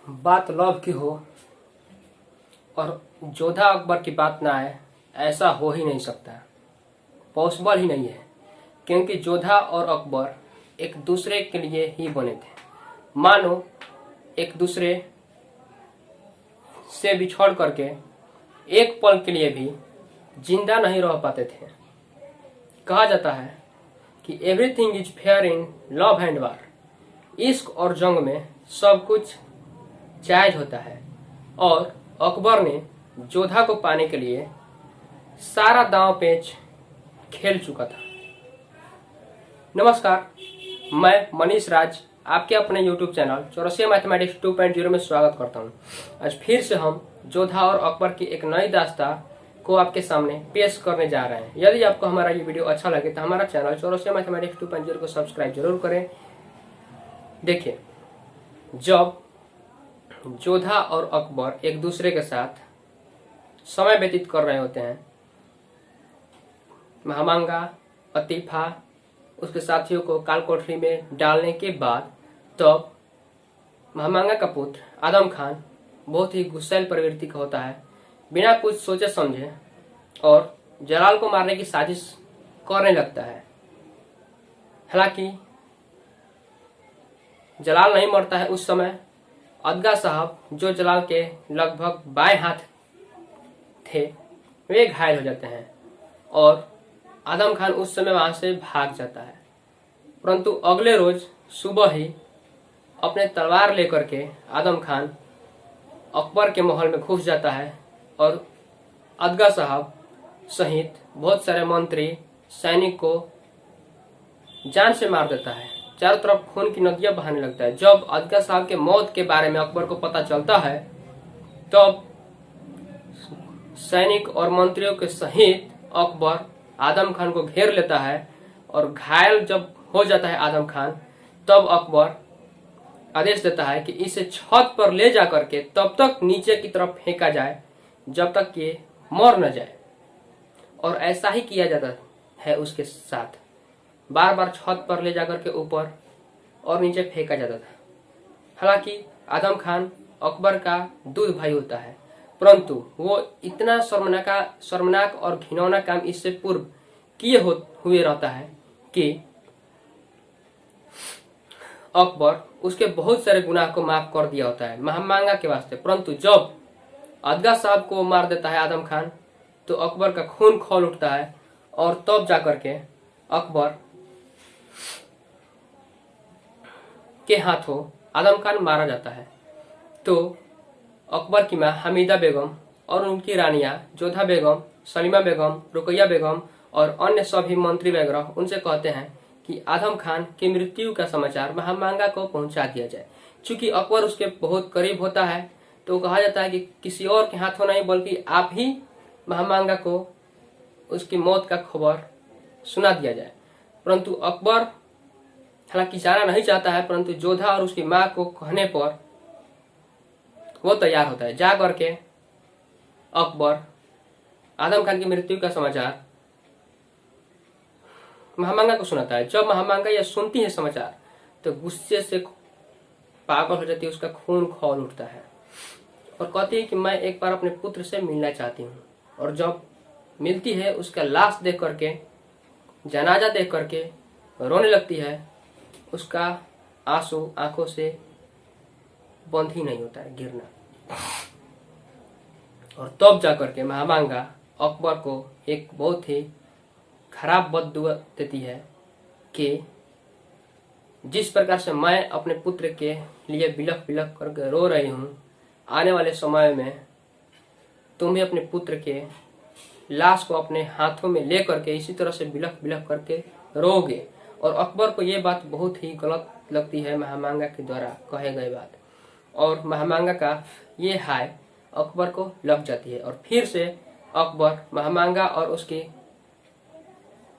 बात लव की हो और जोधा अकबर की बात ना आए, ऐसा हो ही नहीं सकता, पॉसिबल ही नहीं है। क्योंकि जोधा और अकबर एक दूसरे के लिए ही बने थे। मानो एक दूसरे से बिछड़ करके एक पल के लिए भी जिंदा नहीं रह पाते थे। कहा जाता है कि everything is fair in love and वार। इश्क और जंग में सब कुछ जायज होता है और अकबर ने जोधा को पाने के लिए सारा दांव पेच खेल चुका था। नमस्कार, मैं मनीष राज आपके अपने YouTube चैनल चौरसिया मैथमेटिक्स 2.0 में स्वागत करता हूं। आज फिर से हम जोधा और अकबर की एक नई दास्तां को आपके सामने पेश करने जा रहे हैं। यदि आपको हमारा ये वीडियो अच्छा लगे तो हमारा चैनल चौरसिया मैथमेटिक्स 2.0 को सब्सक्राइब जरूर करें। देखिए, जब जोधा और अकबर एक दूसरे के साथ समय व्यतीत कर रहे होते हैं, महामांगा अतीफा उसके साथियों को कालकोठरी में डालने के बाद, तब महामांगा का पुत्र आदम खान बहुत ही गुस्सैल प्रवृत्ति का होता है। बिना कुछ सोचे समझे और जलाल को मारने की साजिश करने लगता है। हालांकि जलाल नहीं मरता है। उस समय अदगा साहब, जो जलाल के लगभग बाएं हाथ थे, वे घायल हो जाते हैं और आदम खान उस समय वहां से भाग जाता है। परंतु अगले रोज सुबह ही अपने तलवार लेकर के आदम खान अकबर के महल में घुस जाता है और अदगा साहब सहित बहुत सारे मंत्री सैनिक को जान से मार देता है। चारों तरफ खून की नदियां बहाने लगता है। जब अदगा साहब के मौत के बारे में अकबर को पता चलता है, तब सैनिक और मंत्रियों के सहित अकबर आदम खान को घेर लेता है और घायल जब हो जाता है आदम खान, तब अकबर आदेश देता है कि इसे छत पर ले जाकर के तब तक नीचे की तरफ फेंका जाए जब तक ये मर न जाए। और ऐसा ही किया जाता है उसके साथ। बार बार छत पर ले जाकर के ऊपर और नीचे फेंका जाता था। हालांकि आदम खान अकबर का दूध भाई होता है, परंतु वो इतना शर्मनाक और घिनौना काम इससे पूर्व किए हुए रहता है कि अकबर उसके बहुत सारे गुनाह को माफ कर दिया होता है महामांगा के वास्ते। परंतु जब अदगा साहब को मार देता है आदम खान, तो अकबर का खून खौल उठता है और तब जाकर के अकबर के हाथों आदम खान मारा जाता है। तो अकबर की मां हमीदा बेगम और उनकी रानियां जोधा बेगम, सलीमा बेगम, रुकैया बेगम और अन्य सभी मंत्री वगैरह उनसे कहते हैं कि आदम खान की मृत्यु का समाचार महामांगा को पहुंचा दिया जाए। चूंकि अकबर उसके बहुत करीब होता है, तो कहा जाता है कि किसी और के हाथों नहीं बल्कि आप ही महामांगा को उसकी मौत का खबर सुना दिया जाए। परंतु अकबर हालांकि जाना नहीं चाहता है, परंतु जोधा और उसकी मां को कहने पर वो तैयार होता है। जा करके अकबर आदम खान की मृत्यु का समाचार महामांगा को सुनाता है। जब महामांगा यह सुनती है समाचार, तो गुस्से से पागल हो जाती है, उसका खून खौल उठता है और कहती है कि मैं एक बार अपने पुत्र से मिलना चाहती हूँ। और जब मिलती है, उसका लाश देख करके, जनाजा देख करके रोने लगती है। उसका आंसू आंखों से बंद ही नहीं होता है गिरना। और तब जाकर के महामांगा अकबर को एक बहुत ही खराब बद्दुआ देती है कि जिस प्रकार से मैं अपने पुत्र के लिए बिलख बिलख करके रो रही हूँ, आने वाले समय में तुम भी अपने पुत्र के लाश को अपने हाथों में ले करके इसी तरह से बिलख बिलख करके रोगे। और अकबर को ये बात बहुत ही गलत लगती है, महामांगा के द्वारा कहे गए बात, और महामांगा का ये हाय अकबर को लग जाती है। और फिर से अकबर महामांगा और उसकी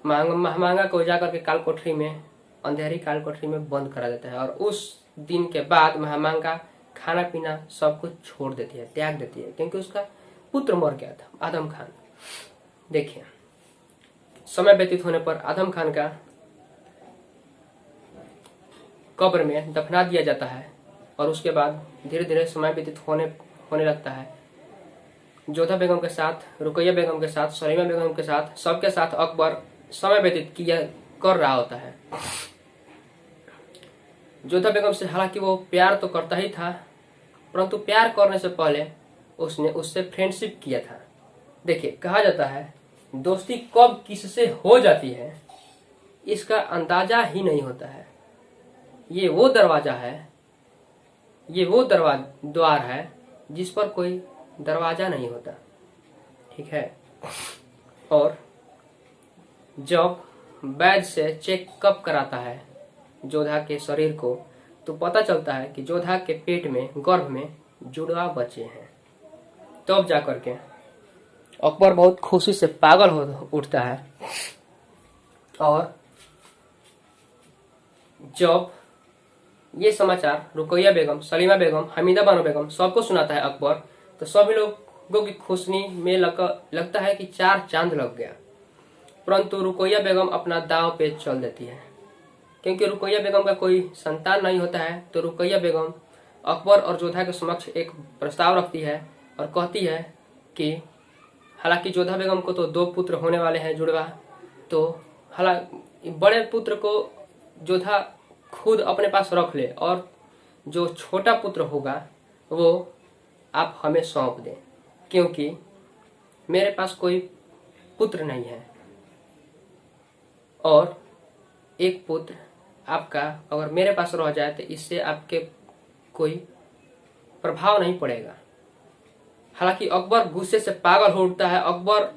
महामांगा को जाकर के कालकोठरी में, अंधेरी कालकोठरी में बंद करा देता है। और उस दिन के बाद महामांगा खाना पीना सब कुछ छोड़ देती है, त्याग देती है, क्योंकि उसका पुत्र मर गया था, आदम खान। देखिए, समय व्यतीत होने पर आदम खान का कब्र में दफना दिया जाता है और उसके बाद धीरे धीरे समय व्यतीत होने लगता है। जोधा बेगम के साथ, रुकैया बेगम के साथ, सलीमा बेगम के साथ, सबके साथ अकबर समय व्यतीत कर रहा होता है। जोधा बेगम से हालांकि वो प्यार तो करता ही था, परंतु प्यार करने से पहले उसने उससे फ्रेंडशिप किया था। देखिए, कहा जाता है दोस्ती कब किससे हो जाती है इसका अंदाजा ही नहीं होता है। ये वो दरवाजा है, ये वो द्वार है जिस पर कोई दरवाजा नहीं होता। ठीक है। और जब वैद्य से चेकअप कराता है जोधा के शरीर को, तो पता चलता है कि जोधा के पेट में, गर्भ में जुड़वा बच्चे हैं। तब जाकर के अकबर बहुत खुशी से पागल हो उठता है। और जब ये समाचार रुकैया बेगम, सलीमा बेगम, हमीदा बानो बेगम सबको सुनाता है अकबर, तो सभी लोगों की खुशी में लगता है कि 4 चांद लग गया। परंतु रुकैया बेगम अपना दांव पे चल देती है, क्योंकि रुकैया बेगम का कोई संतान नहीं होता है। तो रुकैया बेगम अकबर और जोधा के समक्ष एक प्रस्ताव रखती है और कहती है कि हालांकि जोधा बेगम को तो 2 पुत्र होने वाले हैं जुड़वा, तो हालांकि बड़े पुत्र को जोधा खुद अपने पास रख ले और जो छोटा पुत्र होगा वो आप हमें सौंप दें, क्योंकि मेरे पास कोई पुत्र नहीं है और एक पुत्र आपका अगर मेरे पास रह जाए तो इससे आपके कोई प्रभाव नहीं पड़ेगा। हालांकि अकबर गुस्से से पागल हो उठता है। अकबर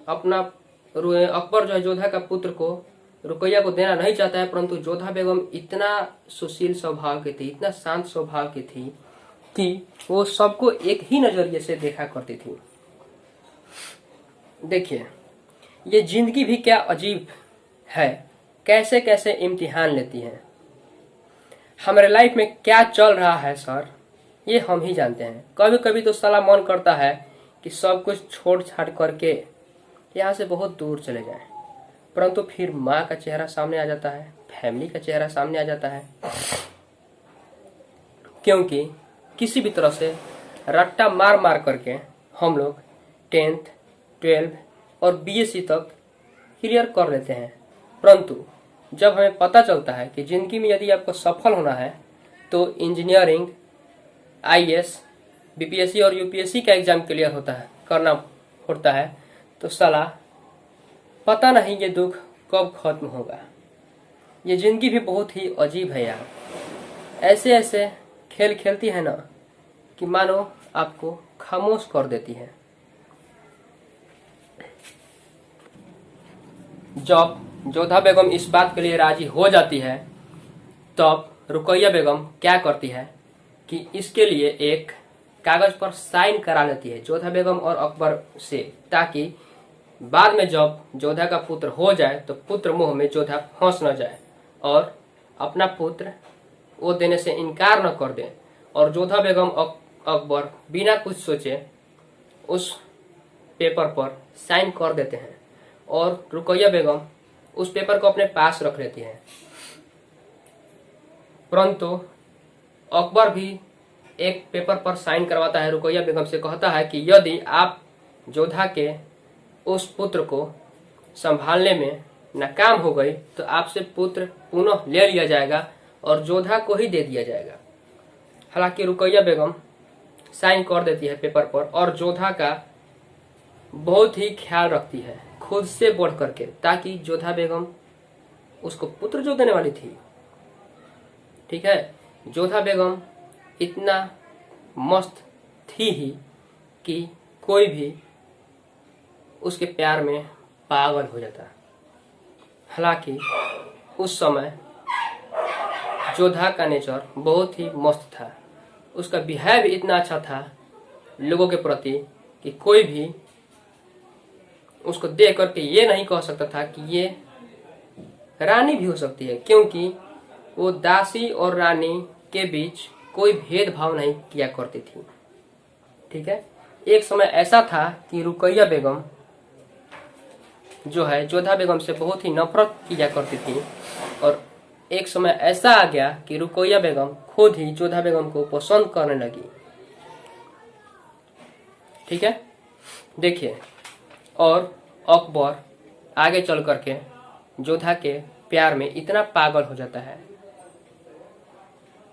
जो है जोधा का पुत्र को रुकैया को देना नहीं चाहता है, परंतु जोधा बेगम इतना सुशील स्वभाव की थी, इतना शांत स्वभाव की थी कि वो सबको एक ही नजरिए से देखा करती थी। देखिए, ये जिंदगी भी क्या अजीब है, कैसे कैसे इम्तिहान लेती है। हमारे लाइफ में क्या चल रहा है सर, ये हम ही जानते हैं। कभी कभी तो साला मन करता है कि सब कुछ छोड़ छाड़ करके यहाँ से बहुत दूर चले जाएं, परंतु फिर माँ का चेहरा सामने आ जाता है, फैमिली का चेहरा सामने आ जाता है, क्योंकि किसी भी तरह से रट्टा मार मार करके हम लोग 10th, 12 और BSc तक क्लियर कर लेते हैं। परंतु जब हमें पता चलता है कि जिंदगी में यदि आपको सफल होना है तो इंजीनियरिंग, IAS, BPSC और UPSC का एग्जाम क्लियर करना होता है, तो साला पता नहीं ये दुख कब खत्म होगा। ये जिंदगी भी बहुत ही अजीब है यार। ऐसे ऐसे खेल खेलती है ना कि मानो आपको खामोश कर देती है। जब जोधा बेगम इस बात के लिए राजी हो जाती है, तब रुकैया बेगम क्या करती है कि इसके लिए एक कागज पर साइन करा लेती है जोधा बेगम और अकबर से, ताकि बाद में जब जोधा का पुत्र हो जाए तो पुत्र मोह में जोधा फंस न जाए और अपना पुत्र वो देने से इनकार न कर दे। और जोधा बेगम अकबर बिना कुछ सोचे उस पेपर पर साइन कर देते हैं और रुकैया बेगम उस पेपर को अपने पास रख लेती है। परंतु अकबर भी एक पेपर पर साइन करवाता है, रुकैया बेगम से कहता है कि यदि आप जोधा के उस पुत्र को संभालने में नाकाम हो गई तो आपसे पुत्र पुनः ले लिया जाएगा और जोधा को ही दे दिया जाएगा। हालांकि रुकैया बेगम साइन कर देती है पेपर पर और जोधा का बहुत ही ख्याल रखती है खुद से बढ़ करके, ताकि जोधा बेगम उसको पुत्र जो देने वाली थी। ठीक है, जोधा बेगम इतना मस्त थी ही कि कोई भी उसके प्यार में पागल हो जाता। हालांकि उस समय जोधा का नेचर बहुत ही मस्त था, उसका बिहेव इतना अच्छा था लोगों के प्रति कि कोई भी उसको देख करके ये नहीं कह सकता था कि ये रानी भी हो सकती है, क्योंकि वो दासी और रानी के बीच कोई भेदभाव नहीं किया करती थी। ठीक है, एक समय ऐसा था कि रुकैया बेगम जो है जोधा बेगम से बहुत ही नफरत किया करती थी और एक समय ऐसा आ गया कि रुकैया बेगम खुद ही जोधा बेगम को पसंद करने लगी। ठीक है, देखिए, और अकबर आगे चल करके जोधा के प्यार में इतना पागल हो जाता है,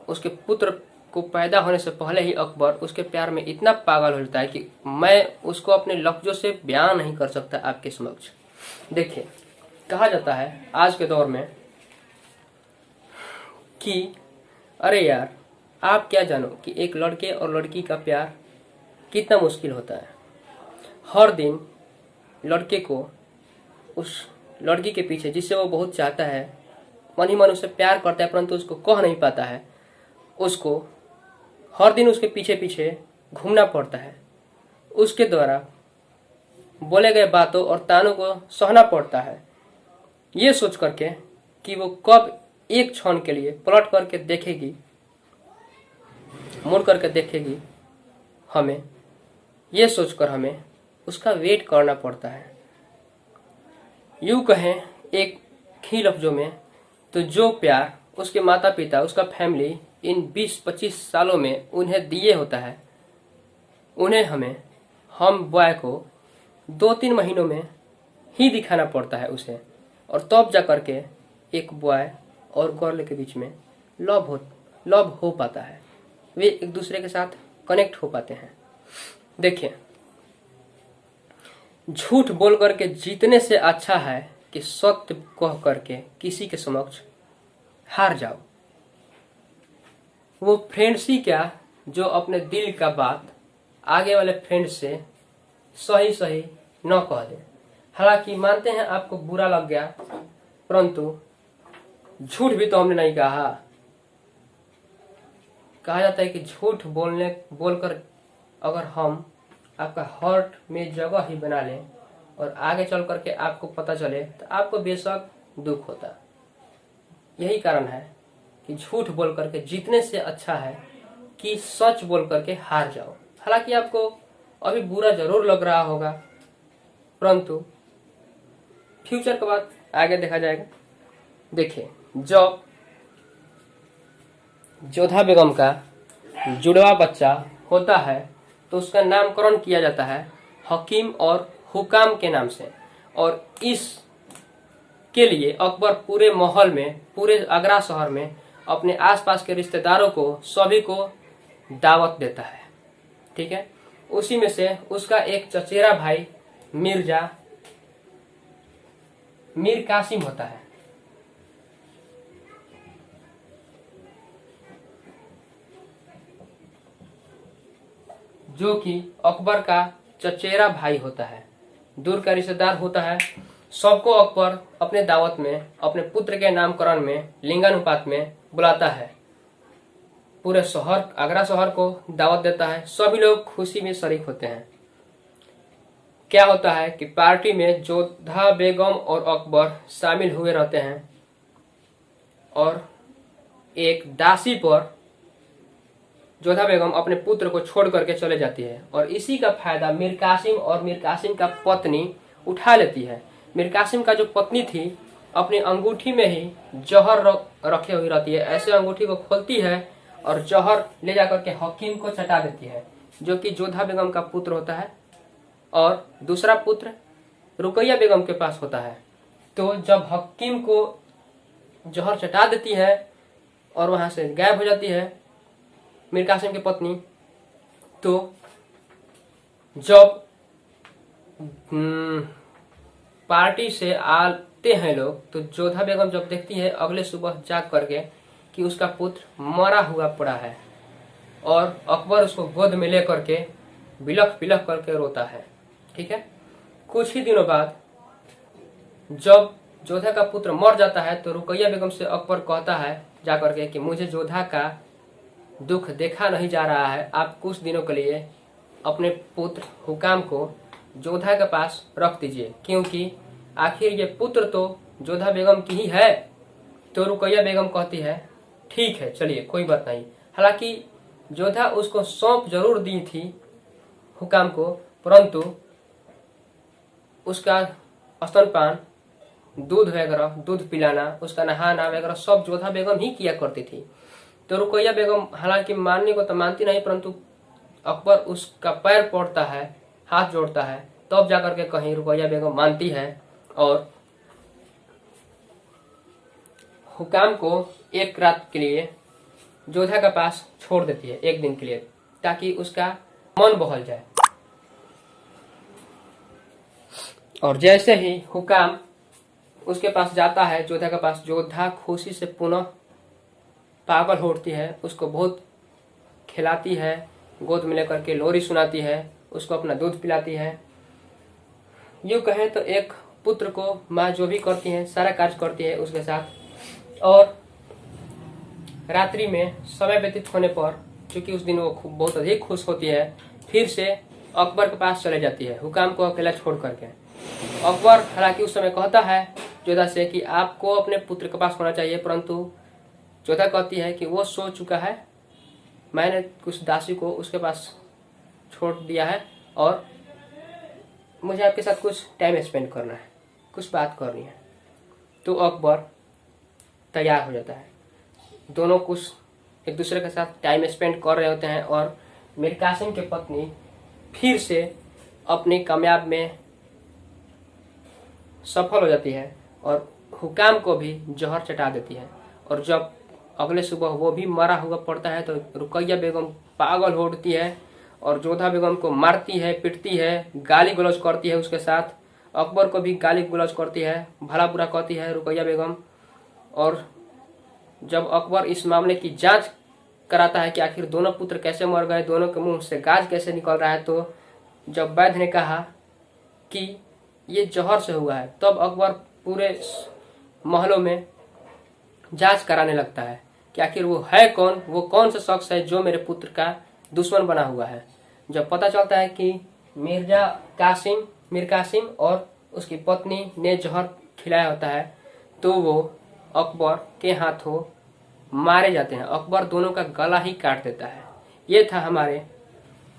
उसके पुत्र को पैदा होने से पहले ही अकबर उसके प्यार में इतना पागल हो जाता है कि मैं उसको अपने लफ्जों से बयान नहीं कर सकता आपके समक्ष। देखिए, कहा जाता है आज के दौर में कि अरे यार, आप क्या जानो कि एक लड़के और लड़की का प्यार कितना मुश्किल होता है। हर दिन लड़के को उस लड़की के पीछे, जिससे वो बहुत चाहता है, मन ही मन उससे प्यार करता है परंतु उसको कह नहीं पाता है, उसको हर दिन उसके पीछे पीछे घूमना पड़ता है, उसके द्वारा बोले गए बातों और तानों को सहना पड़ता है, ये सोच करके कि वो कब एक क्षण के लिए पलट करके देखेगी, मुड़ करके देखेगी हमें, ये सोचकर हमें उसका वेट करना पड़ता है। यूं कहें एक ही लफ्जों में तो जो प्यार उसके माता पिता, उसका फैमिली इन 20-25 सालों में उन्हें दिए होता है, उन्हें हम बॉय को 2-3 महीनों में ही दिखाना पड़ता है उसे, और तब जा करके एक बॉय और गर्ल के बीच में लव हो पाता है, वे एक दूसरे के साथ कनेक्ट हो पाते हैं। देखिए, झूठ बोल करके जीतने से अच्छा है कि सत्य कह करके किसी के समक्ष हार जाओ। वो फ्रेंड्स ही क्या, जो अपने दिल का बात आगे वाले फ्रेंड से सही सही न कह दे। हालांकि मानते हैं आपको बुरा लग गया, परंतु झूठ भी तो हमने नहीं कहा। कहा जाता है कि झूठ बोलकर अगर हम आपका हार्ट में जगह ही बना लें और आगे चल करके आपको पता चले तो आपको बेशक दुख होता। यही कारण है कि झूठ बोल करके जीतने से अच्छा है कि सच बोल करके हार जाओ। हालांकि आपको अभी बुरा जरूर लग रहा होगा, परंतु फ्यूचर के बाद आगे देखा जाएगा। देखिए, जब जोधा बेगम का जुड़वा बच्चा होता है तो उसका नामकरण किया जाता है हकीम और हुकाम के नाम से, और इस के लिए अकबर पूरे माहौल में, पूरे आगरा शहर में अपने आसपास के रिश्तेदारों को, सभी को दावत देता है। ठीक है, उसी में से उसका एक चचेरा भाई मीर कासिम होता है, जो कि अकबर का चचेरा भाई होता है, दूर का रिश्तेदार होता है। सबको अकबर अपने दावत में, अपने पुत्र के नामकरण में लिंगानुपात में बुलाता है, पूरे शहर, आगरा शहर को दावत देता है। सभी लोग खुशी में शरीक होते हैं। क्या होता है कि पार्टी में जोधा बेगम और अकबर शामिल हुए रहते हैं और एक दासी पर जोधा बेगम अपने पुत्र को छोड़ करके चले जाती है, और इसी का फायदा मीर कासिम और मीर कासिम का पत्नी उठा लेती है। मीर कासिम का जो पत्नी थी, अपनी अंगूठी में ही जहर रखे हुई रहती है, ऐसे अंगूठी को खोलती है और जहर ले जाकर के हकीम को चटा देती है, जो कि जोधा बेगम का पुत्र होता है, और दूसरा पुत्र रुकैया बेगम के पास होता है। तो जब हकीम को जहर चटा देती है और वहां से गायब हो जाती है मीर कासिम की पत्नी, तो जब पार्टी से आते हैं लोग, तो जोधा बेगम जब देखती है अगले सुबह जाग करके कि उसका पुत्र मरा हुआ पड़ा है, और अकबर उसको गोद में लेकर के बिलख बिलख करके रोता है। ठीक है, कुछ ही दिनों बाद जब जोधा का पुत्र मर जाता है तो रुकैया बेगम से अकबर कहता है जाकर के कि मुझे जोधा का दुख देखा नहीं जा रहा है, आप कुछ दिनों के लिए अपने पुत्र हुकाम को जोधा के पास रख दीजिए, क्योंकि आखिर ये पुत्र तो जोधा बेगम की ही है। तो रुकैया बेगम कहती है ठीक है, चलिए कोई बात नहीं। हालांकि जोधा उसको सौंप जरूर दी थी हुकाम को, परंतु उसका स्तनपान दूध वगैरह, दूध पिलाना, उसका नहाना वगैरह सब जोधा बेगम ही किया करती थी। तो रुकैया बेगम हालांकि मानने को तो मानती नहीं, परंतु अकबर उसका पैर पड़ता है, हाथ जोड़ता है, तब जाकर के कहीं रुकैया बेगम मानती है और हुकाम को एक रात के लिए जोधा के पास छोड़ देती है, एक दिन के लिए, ताकि उसका मन बहल जाए। और जैसे ही हुकाम उसके पास जाता है, जोधा के पास, जोधा खुशी से पुनः पागल होती है, उसको बहुत खिलाती है, गोद में लेकर के लोरी सुनाती है, उसको अपना दूध पिलाती है। यूँ कहें तो एक पुत्र को माँ जो भी करती है सारा कार्य करती है उसके साथ। और रात्रि में समय व्यतीत होने पर, चूंकि उस दिन वो बहुत अधिक खुश होती है, फिर से अकबर के पास चले जाती है, हुकाम को अकेला छोड़ करके। अकबर हालांकि उस समय कहता है जोधा से कि आपको अपने पुत्र के पास होना चाहिए, परंतु जोधा कहती है कि वो सो चुका है, मैंने कुछ दासी को उसके पास छोड़ दिया है और मुझे आपके साथ कुछ टाइम स्पेंड करना है, कुछ बात करनी है। तो अकबर तैयार हो जाता है, दोनों कुछ एक दूसरे के साथ टाइम स्पेंड कर रहे होते हैं और मीर कासिम की पत्नी फिर से अपनी कामयाब में सफल हो जाती है और हुकाम को भी जहर चटा देती है। और जब अगले सुबह वो भी मरा हुआ पड़ता है तो रुकैया बेगम पागल हो उठती है और जोधा बेगम को मारती है, पिटती है, गाली गलौज करती है उसके साथ। अकबर को भी गाली गलौज करती है, भला बुरा कहती है रुकैया बेगम। और जब अकबर इस मामले की जांच कराता है कि आखिर दोनों पुत्र कैसे मर गए, दोनों के मुंह से गाज कैसे निकल रहा है, तो जब वैद्य ने कहा कि ये जहर से हुआ है, तब अकबर पूरे महलों में जांच कराने लगता है कि आखिर वो है कौन, वो कौन सा शख्स है जो मेरे पुत्र का दुश्मन बना हुआ है। जब पता चलता है कि मीर कासिम और उसकी पत्नी ने जहर खिलाया होता है, तो वो अकबर के हाथों मारे जाते हैं। अकबर दोनों का गला ही काट देता है। ये था हमारे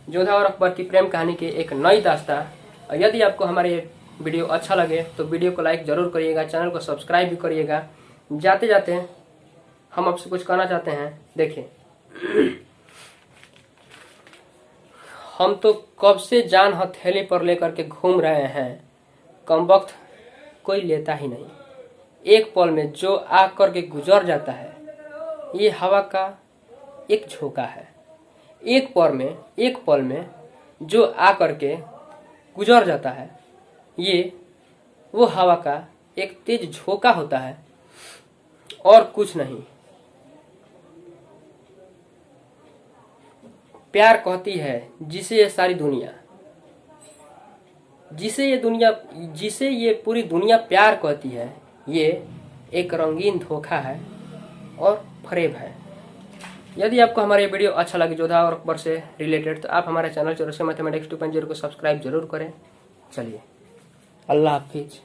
जोधा और अकबर की प्रेम कहानी की एक नई दास्तां। यदि आपको हमारे वीडियो अच्छा लगे तो वीडियो को लाइक जरूर करिएगा, चैनल को सब्सक्राइब भी करिएगा। जाते जाते हम आपसे कुछ कहना चाहते हैं। देखिए, हम तो कब से जान हथेली पर लेकर के घूम रहे हैं, कमबख्त कोई लेता ही नहीं। एक पल में जो आकर के गुजर जाता है, ये हवा का एक झोंका है। एक पल में जो आकर के गुजर जाता है, ये वो हवा का एक तेज झोंका होता है और कुछ नहीं। प्यार कहती है जिसे ये सारी दुनिया, जिसे ये पूरी दुनिया प्यार कहती है, ये एक रंगीन धोखा है और फरेब है। यदि आपको हमारा ये वीडियो अच्छा लगे जोधा और अकबर से रिलेटेड, तो आप हमारे चैनल चौरसिया मैथमेटिक्स 2.0 को सब्सक्राइब जरूर करें। चलिए, अल्लाह हाफिज।